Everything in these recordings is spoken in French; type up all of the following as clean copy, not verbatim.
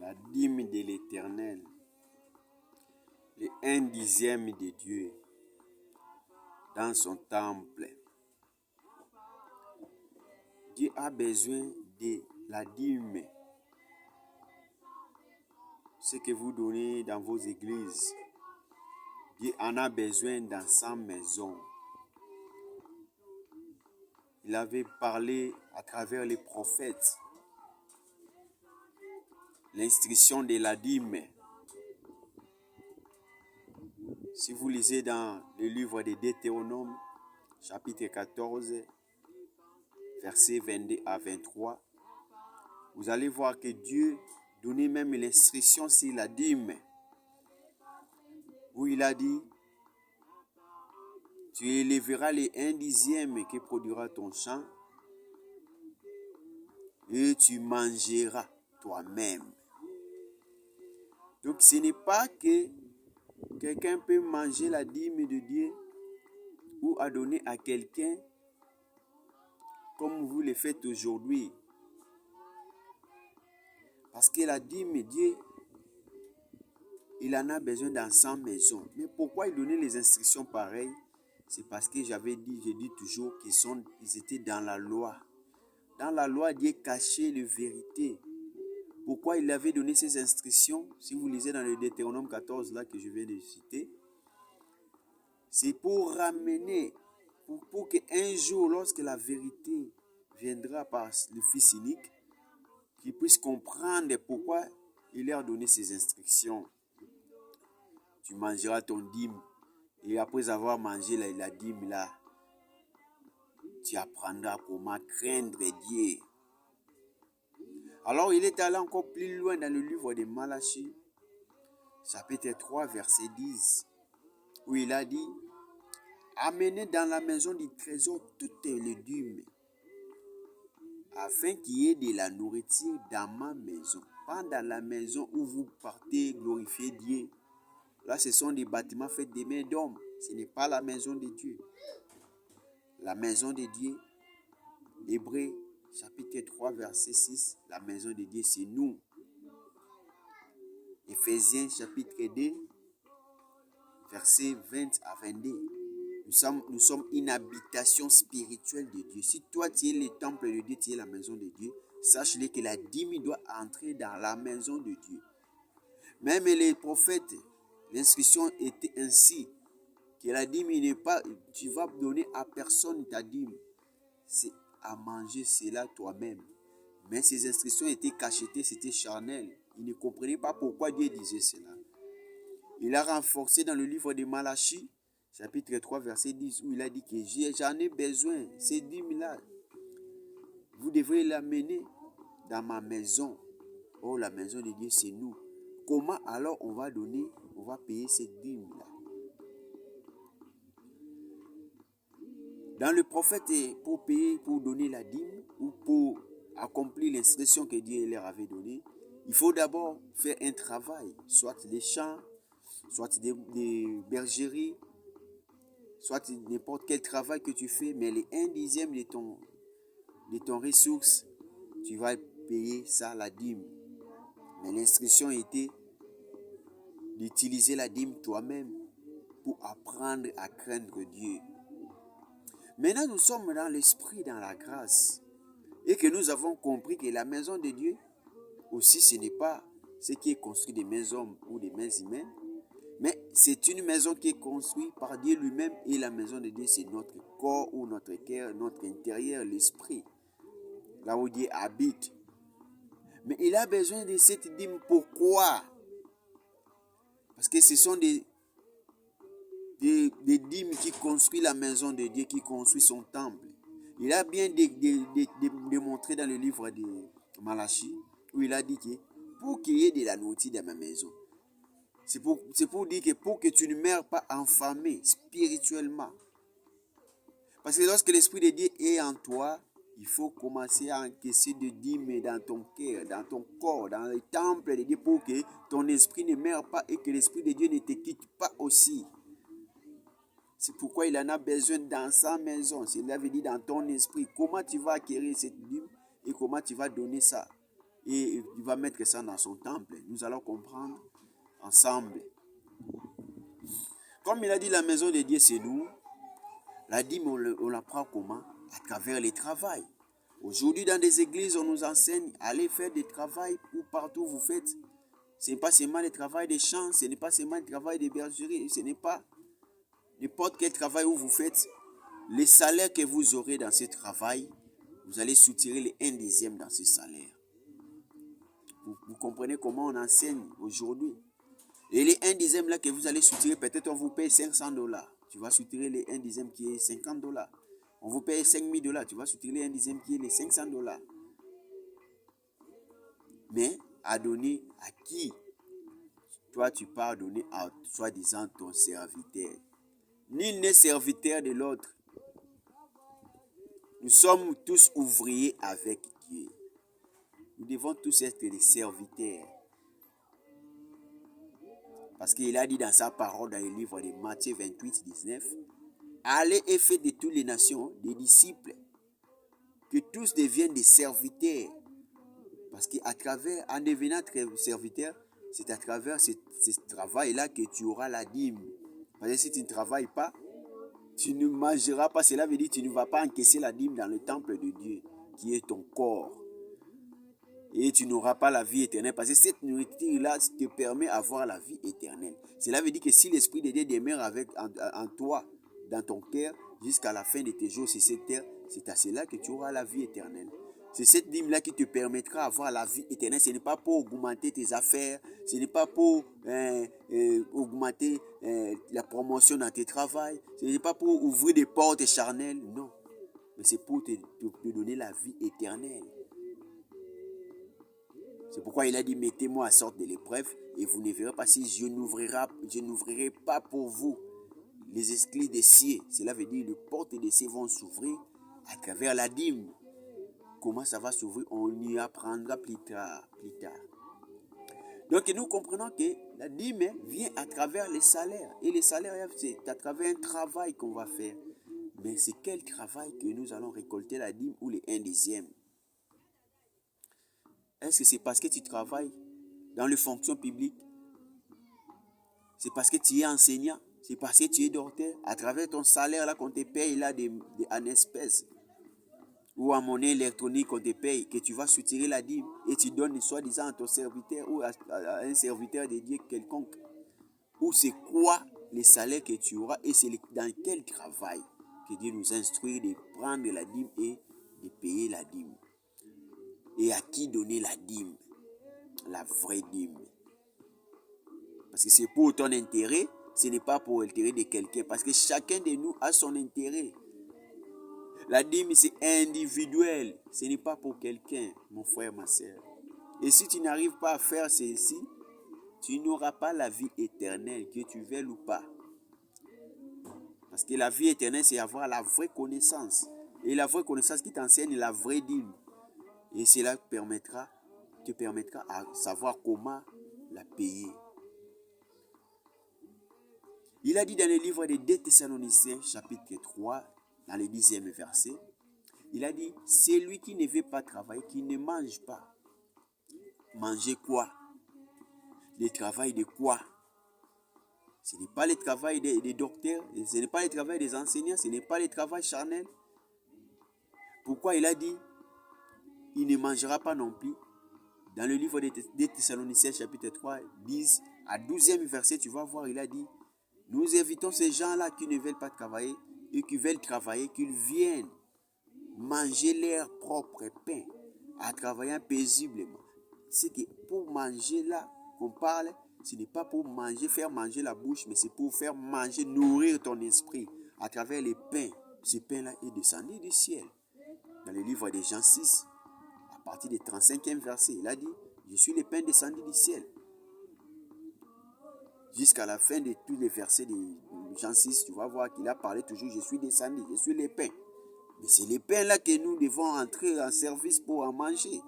la dîme de l'Éternel, le 1/10 de Dieu dans son temple. Dieu a besoin de la dîme. Ce que vous donnez dans vos églises, Dieu en a besoin dans sa maison. Il avait parlé à travers les prophètes. L'instruction de la dîme. Si vous lisez dans le livre de Deutéronome, chapitre 14, versets 22 à 23, vous allez voir que Dieu donnait même l'instruction sur la dîme, où il a dit, tu élèveras les 1/10 que produira ton champ et tu mangeras toi-même. Donc ce n'est pas que quelqu'un peut manger la dîme de Dieu ou à donner à quelqu'un comme vous le faites aujourd'hui. Parce que la dîme, Dieu, il en a besoin dans sa maison. Mais pourquoi il donnait les instructions pareilles? C'est parce que je dis toujours qu'ils étaient dans la loi. Dans la loi, Dieu cachait la vérité. Pourquoi il avait donné ces instructions? Si vous lisez dans le Deutéronome 14, là que je viens de citer, c'est pour ramener, pour qu'un jour, lorsque la vérité viendra par le Fils unique, qu'ils puissent comprendre pourquoi il leur a donné ces instructions. Tu mangeras ton dîme et après avoir mangé la dîme là, tu apprendras comment craindre Dieu. Alors il est allé encore plus loin dans le livre de Malachie, chapitre 3, verset 10, où il a dit, amenez dans la maison du trésor toutes les dîmes, afin qu'il y ait de la nourriture dans ma maison. Pas dans la maison où vous partez glorifier Dieu. Là, ce sont des bâtiments faits des mains d'hommes. Ce n'est pas la maison de Dieu. La maison de Dieu, Hébreux, chapitre 3, verset 6, la maison de Dieu, c'est nous. Éphésiens, chapitre 2, verset 20 à 22. Nous sommes une habitation spirituelle de Dieu. Si toi, tu es le temple de Dieu, tu es la maison de Dieu, sache-le que la dîme doit entrer dans la maison de Dieu. Même les prophètes, l'instruction était ainsi, que la dîme n'est pas, tu vas donner à personne ta dîme. C'est à manger cela toi-même. Mais ces instructions étaient cachetées, c'était charnel. Ils ne comprenaient pas pourquoi Dieu disait cela. Il a renforcé dans le livre de Malachie, chapitre 3, verset 10, où il a dit que j'en ai besoin, ces dîmes-là, vous devrez l'amener dans ma maison. Oh, la maison de Dieu, c'est nous. Comment alors on va payer cette dîme-là? Dans le prophète, pour donner la dîme, ou pour accomplir l'instruction que Dieu leur avait donnée, il faut d'abord faire un travail, soit des champs, soit des bergeries, soit n'importe quel travail que tu fais, mais les 1/10 de ton ressource, tu vas payer ça, la dîme. Mais l'instruction était d'utiliser la dîme toi-même pour apprendre à craindre Dieu. Maintenant, nous sommes dans l'esprit, dans la grâce, et que nous avons compris que la maison de Dieu, aussi, ce n'est pas ce qui est construit des mains d'hommes ou des mains humaines, mais c'est une maison qui est construite par Dieu lui-même, et la maison de Dieu, c'est notre corps ou notre cœur, notre intérieur, l'esprit, là où Dieu habite. Mais il a besoin de cette dîme. Pourquoi? Parce que ce sont des dîmes qui construisent la maison de Dieu, qui construit son temple. Il a bien démontré dans le livre de Malachie, où il a dit que pour qu'il y ait de la nourriture dans ma maison, c'est pour dire que pour que tu ne meurs pas affamé spirituellement. Parce que lorsque l'Esprit de Dieu est en toi, il faut commencer à encaisser de dîmes dans ton cœur, dans ton corps, dans le temple de Dieu, pour que ton esprit ne meure pas et que l'Esprit de Dieu ne te quitte pas aussi. C'est pourquoi il en a besoin dans sa maison. Cela veut dire dans ton esprit. Comment tu vas acquérir cette dîme et comment tu vas donner ça? et il va mettre ça dans son temple. Nous allons comprendre ensemble. Comme il a dit, la maison de Dieu, c'est nous. La dîme, on la prend comment? À travers les travail. Aujourd'hui, dans des églises, on nous enseigne, allez faire des travail où partout vous faites. Ce n'est pas seulement le travail des champs, ce n'est pas seulement le travail des bergeries, ce n'est pas n'importe quel travail où vous faites. Les salaires que vous aurez dans ce travail, vous allez soutirer les 1/10 dans ce salaire. Vous comprenez comment on enseigne aujourd'hui. Et les 1/10 là que vous allez soutirer, peut-être on vous paye $500. Tu vas soutirer les 1/10 qui est $50. On vous paye $5,000, tu vas soutirer les 1/10 qui est les $500. Mais à donner à qui? Toi, tu pars donner à soi-disant ton serviteur. Nul n'est serviteur de l'autre. Nous sommes tous ouvriers avec Dieu. Nous devons tous être des serviteurs. Parce qu'il a dit dans sa parole, dans le livre de Matthieu 28, 19, allez et faites de toutes les nations des disciples, que tous deviennent des serviteurs. Parce qu'à travers, en devenant serviteur, c'est à travers ce travail-là que tu auras la dîme. Parce que si tu ne travailles pas, tu ne mangeras pas. Cela veut dire que tu ne vas pas encaisser la dîme dans le temple de Dieu, qui est ton corps. Et tu n'auras pas la vie éternelle. Parce que cette nourriture-là te permet d'avoir la vie éternelle. Cela veut dire que si l'Esprit de Dieu demeure en toi, dans ton cœur, jusqu'à la fin de tes jours sur cette terre, c'est à cela que tu auras la vie éternelle. C'est cette dîme-là qui te permettra d'avoir la vie éternelle. Ce n'est pas pour augmenter tes affaires. Ce n'est pas pour augmenter la promotion dans tes travaux. Ce n'est pas pour ouvrir des portes charnelles. Non. Mais c'est pour te donner la vie éternelle. C'est pourquoi il a dit, mettez-moi à sorte de l'épreuve et vous ne verrez pas si je n'ouvrirai pas pour vous les escaliers des cieux. Cela veut dire que les portes des cieux vont s'ouvrir à travers la dîme. Comment ça va s'ouvrir? On y apprendra plus tard. Donc nous comprenons que la dîme vient à travers les salaires. Et les salaires, c'est à travers un travail qu'on va faire. Mais c'est quel travail que nous allons récolter la dîme ou les 1/10? Est-ce que c'est parce que tu travailles dans les fonctions publiques? C'est parce que tu es enseignant? C'est parce que tu es docteur? À travers ton salaire là qu'on te paye là en espèces ou en monnaie électronique qu'on te paye, que tu vas soutirer la dîme et tu donnes soi-disant à ton serviteur ou à un serviteur de Dieu quelconque? Ou c'est quoi les salaires que tu auras et c'est dans quel travail que Dieu nous instruit de prendre la dîme et de payer la dîme? Et à qui donner la dîme? La vraie dîme. Parce que c'est pour ton intérêt, ce n'est pas pour l'intérêt de quelqu'un. Parce que chacun de nous a son intérêt. La dîme, c'est individuel. Ce n'est pas pour quelqu'un, mon frère, ma soeur. Et si tu n'arrives pas à faire ceci, tu n'auras pas la vie éternelle, que tu veuilles ou pas. Parce que la vie éternelle, c'est avoir la vraie connaissance. Et la vraie connaissance qui t'enseigne la vraie dîme. Et cela te permettra à savoir comment la payer. Il a dit dans le livre des 2 Thessaloniciens, chapitre 3, dans le 10e verset, il a dit, c'est lui qui ne veut pas travailler, qui ne mange pas. Manger quoi? Le travail de quoi? Ce n'est pas le travail des docteurs, ce n'est pas le travail des enseignants, ce n'est pas le travail charnel. Pourquoi il a dit, il ne mangera pas non plus? Dans le livre des Thessaloniciens, chapitre 3, 10 à 12e verset, tu vas voir, il a dit, nous évitons ces gens-là qui ne veulent pas travailler et qui veulent travailler, qu'ils viennent manger leur propre pain en travaillant paisiblement. C'est que pour manger là qu'on parle, ce n'est pas pour manger, faire manger la bouche, mais c'est pour faire manger, nourrir ton esprit à travers les pains. Ce pain-là est descendu du ciel. Dans le livre de Jean 6, à partir du 35e verset, il a dit, je suis le pain descendu du ciel. Jusqu'à la fin de tous les versets de Jean 6, tu vas voir qu'il a parlé toujours, je suis descendu, je suis le pain. Mais c'est le pain là que nous devons entrer en service pour en manger.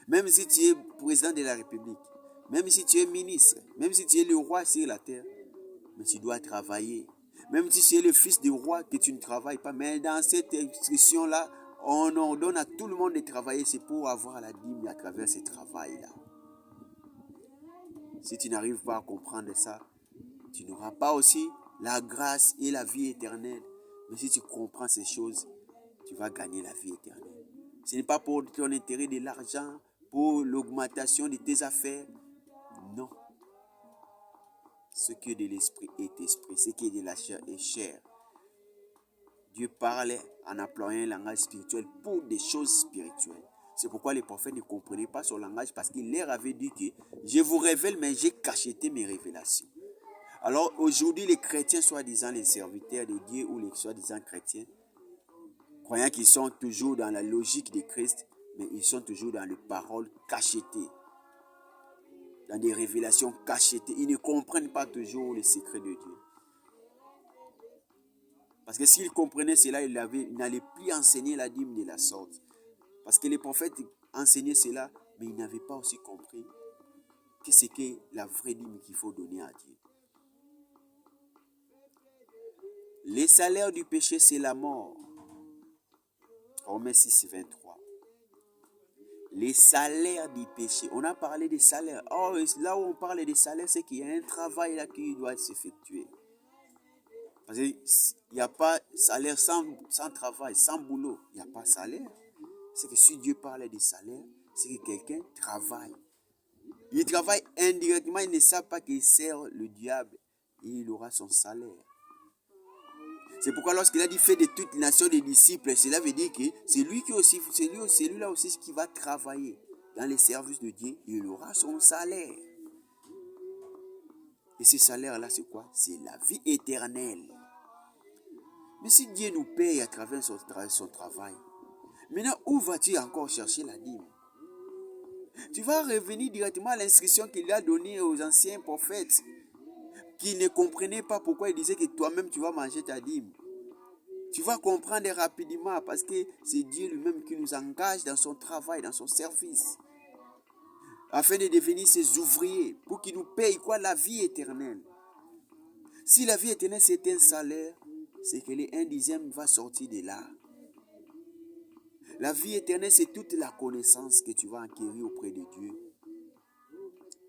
Même si tu es président de la République, même si tu es ministre, même si tu es le roi sur la terre, mais tu dois travailler. Même si tu es le fils du roi, que tu ne travailles pas, mais dans cette instruction-là, On ordonne à tout le monde de travailler, c'est pour avoir la dîme à travers ce travail-là. Si tu n'arrives pas à comprendre ça, tu n'auras pas aussi la grâce et la vie éternelle. Mais si tu comprends ces choses, tu vas gagner la vie éternelle. Ce n'est pas pour ton intérêt de l'argent, pour l'augmentation de tes affaires. Non. Ce qui est de l'esprit est esprit, ce qui est de la chair est chair. Dieu parlait en employant un langage spirituel pour des choses spirituelles. C'est pourquoi les prophètes ne comprenaient pas son langage, parce qu'il leur avait dit que je vous révèle, mais j'ai cacheté mes révélations. Alors aujourd'hui, les chrétiens, soi-disant les serviteurs de Dieu ou les soi-disant chrétiens, croyant qu'ils sont toujours dans la logique de Christ, mais ils sont toujours dans les paroles cachetées, dans des révélations cachetées. Ils ne comprennent pas toujours les secrets de Dieu. Parce que s'ils comprenaient cela, ils n'allaient plus enseigner la dîme de la sorte. Parce que les prophètes enseignaient cela, mais ils n'avaient pas aussi compris que c'est que la vraie dîme qu'il faut donner à Dieu. Les salaires du péché, c'est la mort. Romains 6, 23. Les salaires du péché. On a parlé des salaires. Oh, là où on parle des salaires, c'est qu'il y a un travail là qui doit s'effectuer. Parce qu'il n'y a pas salaire sans travail, sans boulot. Il n'y a pas salaire. C'est que si Dieu parle des salaires, c'est que quelqu'un travaille. Il travaille indirectement, il ne sait pas qu'il sert le diable et il aura son salaire. C'est pourquoi lorsqu'il a dit fait de toute nation des disciples, cela veut dire que c'est lui là aussi qui va travailler dans les services de Dieu, il aura son salaire. Et ce salaire-là, c'est quoi? C'est la vie éternelle. Mais si Dieu nous paye à travers son travail, maintenant où vas-tu encore chercher la dîme? Tu vas revenir directement à l'instruction qu'il a donnée aux anciens prophètes qui ne comprenaient pas pourquoi il disait que toi-même tu vas manger ta dîme. Tu vas comprendre rapidement parce que c'est Dieu lui-même qui nous engage dans son travail, dans son service, afin de devenir ses ouvriers, pour qu'il nous paye quoi? La vie éternelle. Si la vie éternelle c'est un salaire, c'est que les 1/10 va sortir de là. La vie éternelle, c'est toute la connaissance que tu vas acquérir auprès de Dieu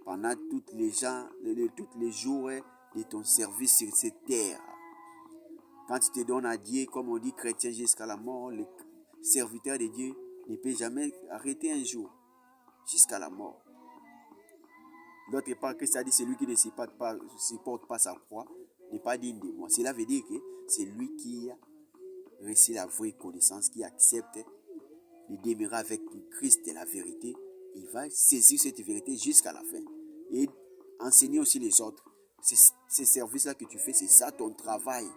pendant tous les jours de ton service sur cette terre. Quand tu te donnes à Dieu, comme on dit chrétien jusqu'à la mort, le serviteur de Dieu ne peut jamais arrêter un jour, jusqu'à la mort. D'autre part, Christ a dit, celui qui ne supporte pas sa croix n'est pas digne de moi. Cela veut dire que c'est lui qui a reçu la vraie connaissance, qui accepte de demeurer avec Christ et la vérité. Il va saisir cette vérité jusqu'à la fin et enseigner aussi les autres. Ces services-là que tu fais, c'est ça ton travail.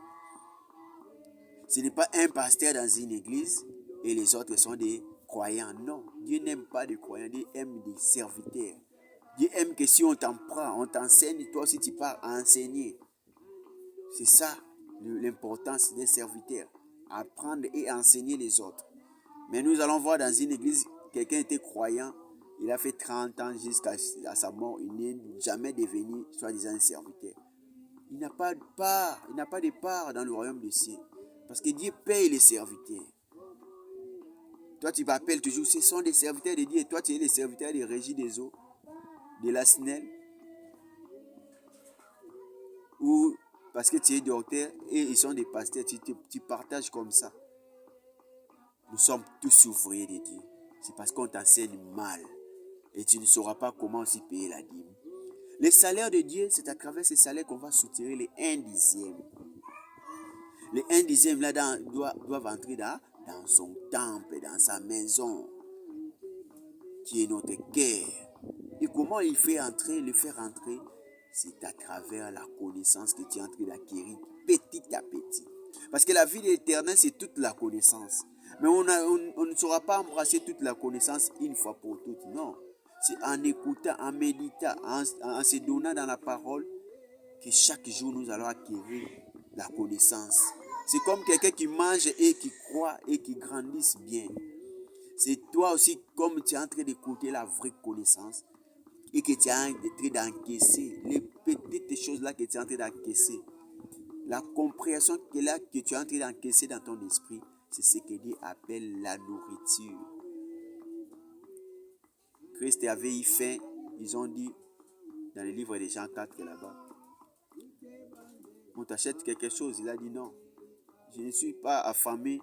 Ce n'est pas un pasteur dans une église et les autres sont des croyants. Non, Dieu n'aime pas des croyants, Dieu aime des serviteurs. Dieu aime que si on t'en prend, on t'enseigne, toi aussi tu pars à enseigner. C'est ça l'importance des serviteurs, apprendre et enseigner les autres. Mais nous allons voir dans une église, quelqu'un était croyant, il a fait 30 ans jusqu'à sa mort, il n'est jamais devenu soi-disant un serviteur. Il n'a pas de part dans le royaume des cieux. Parce que Dieu paye les serviteurs. Toi, tu m'appelles toujours, ce sont des serviteurs de Dieu. Et toi, tu es les serviteurs de Régie des eaux, de la SNEL. Ou parce que tu es docteur et ils sont des pasteurs, tu partages comme ça. Nous sommes tous ouvriers de Dieu. C'est parce qu'on t'enseigne mal. Et tu ne sauras pas comment aussi payer la dîme. Les salaires de Dieu, c'est à travers ces salaires qu'on va soutirer les 1/10. Les 1/10 là doivent entrer dans son temple, dans sa maison, qui est notre cœur. Et comment il fait entrer, le faire entrer? C'est à travers la connaissance que tu es en train d'acquérir petit à petit. Parce que la vie éternelle, c'est toute la connaissance. Mais on ne saura pas embrasser toute la connaissance une fois pour toutes. Non. C'est en écoutant, en méditant, en se donnant dans la parole que chaque jour nous allons acquérir la connaissance. C'est comme quelqu'un qui mange et qui croit et qui grandisse bien. C'est toi aussi, comme tu es en train d'écouter la vraie connaissance et que tu es en train d'encaisser les petites choses là que tu es en train d'encaisser. La compréhension que tu es en train d'encaisser dans ton esprit, c'est ce que Dieu appelle la nourriture. Christ avait eu faim, ils ont dit dans le livre de Jean 4 là-bas, on t'achète quelque chose, il a dit non, je ne suis pas affamé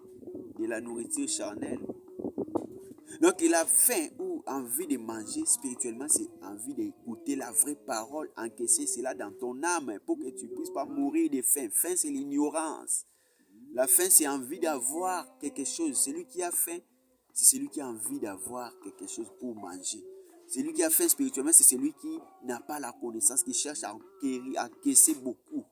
de la nourriture charnelle. Donc il a faim ou envie de manger spirituellement, c'est envie d'écouter la vraie parole, encaisser cela dans ton âme pour que tu ne puisses pas mourir de faim. Faim, c'est l'ignorance. La faim, c'est envie d'avoir quelque chose. Celui qui a faim, c'est celui qui a envie d'avoir quelque chose pour manger. Celui qui a faim spirituellement, c'est celui qui n'a pas la connaissance, qui cherche à encaisser beaucoup.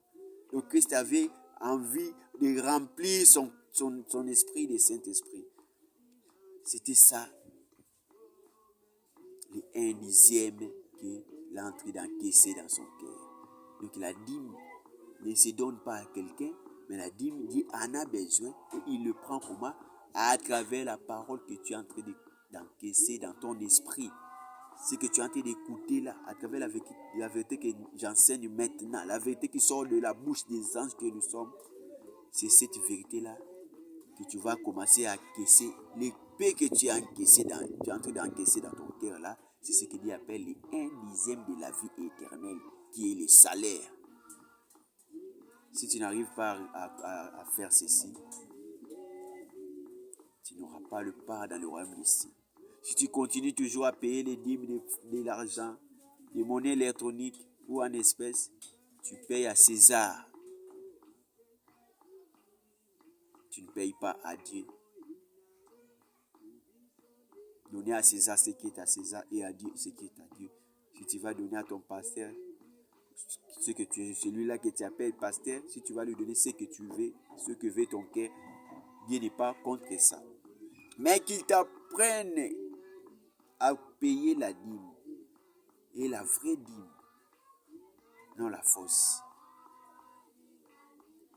Donc Christ avait envie de remplir son esprit de Saint-Esprit. C'était ça, le 1/10 qu'il a entré d'encaisser dans son cœur. Donc la dîme ne se donne pas à quelqu'un, mais la dîme, Dieu en a besoin et il le prend comment? À travers la parole que tu es en train d'encaisser dans ton esprit. Ce que tu es en train d'écouter là, à travers la vérité que j'enseigne maintenant, la vérité qui sort de la bouche des anges que nous sommes, c'est cette vérité-là que tu vas commencer à encaisser. L'épée que tu as encaissé tu es en train d'encaisser dans ton cœur là, c'est ce que Dieu appelle le 1/10 de la vie éternelle, qui est le salaire. Si tu n'arrives pas à faire ceci, tu n'auras pas le part dans le royaume des cieux. Si tu continues toujours à payer les dîmes de l'argent, des monnaies électroniques ou en espèces, tu payes à César. Tu ne payes pas à Dieu. Donner à César ce qui est à César et à Dieu ce qui est à Dieu. Si tu vas donner à ton pasteur ce que tu es, celui-là que tu appelles pasteur, si tu vas lui donner ce que tu veux, ce que veut ton cœur, Dieu n'est pas contre ça. Mais qu'il t'apprenne à payer la dîme. Et la vraie dîme, non la fausse.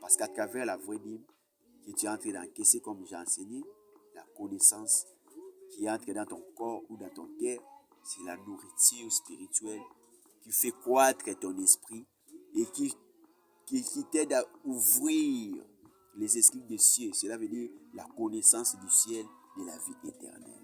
Parce qu'à travers la vraie dîme, que tu es en train d'encaisser comme j'ai enseigné, la connaissance qui entre dans ton corps ou dans ton cœur, c'est la nourriture spirituelle qui fait croître ton esprit et qui t'aide à ouvrir les esprits des cieux. Cela veut dire la connaissance du ciel, de la vie éternelle.